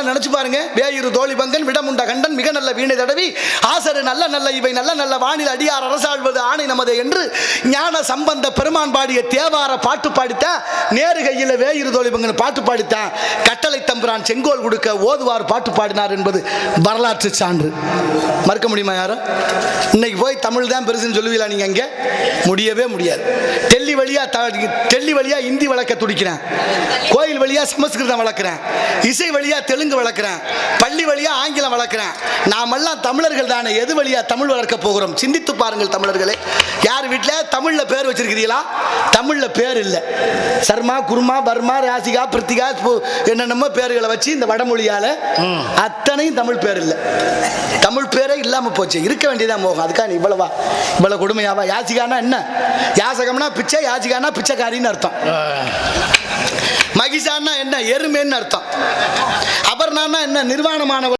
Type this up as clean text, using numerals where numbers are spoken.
நல்லா நினைச்சு பாருங்க. வேயிரு தோழி பங்கன் விடமுண்ட கண்டன் மிக நல்ல வீணை தடவி ஆசரு நல்ல நல்ல இவை நல்ல நல்ல வானில் அடியார் அரசாழ்வது ஆணை நமது என்று ஞான சம்பந்த பெருமான் பாடிய தேவார பாட்டு பாடித்தான். நேரு கையில் வேயிரு தோழி பங்கன் பாட்டு பாடித்தான். கட்டளை தம்புரான் செங்கோல் கொடுக்க ஓதுவார் பாட்டு பாடினார் என்பது வரலாற்று சான்று. மறுக்க முடியுமா யாரும்? இன்னைக்கு போய் தமிழ் தான் பெருசுன்னு சொல்லுவீங்களா நீங்க? அங்கே முடியவே முடியாது. டெல்லி வழியா இந்தி வளர்க்க துடிக்கிறேன், கோயில் வழியா சமஸ்கிருதம் வளர்க்கிறேன், இசை வழியா தெலுங்கு வளர்க்கிறேன், பள்ளி வழியா ஆங்கிலம் வளர்க்கிறேன். நாமெல்லாம் தமிழர்கள் தானே, எது வழியா தமிழ் வளர்க்க போகிறோம்? சிந்தித்து பாருங்கள் தமிழர்களே. யார் வீட்டில் தமிழ்ல பேர் வச்சிருக்கிறீங்களா? தமிழ்ல பேர் இல்லை. சர்மா, குருமா, பர்மா, ராசிகா, பிரித்திகா, என்னென்னமோ பேர்களை வச்சு இந்த வடமொழியால அத்தனையும் தமிழ் பேர் இல்லை. தமிழ் பேரே இல்லாம போச்சு. இருக்க வேண்டியதான் மோகம். அதுக்காக நீ இவ்வளவு கொடுமையாவா? யாசிகானா என்ன? யாசகம்னா பிச்சை, யாசிகானா பிச்சைக்காரின்னு அர்த்தம். மகிஷான்னா என்ன? எருமைன்னு அர்த்தம். அபர்ணான்னா என்ன? நிர்வாணமானவர்.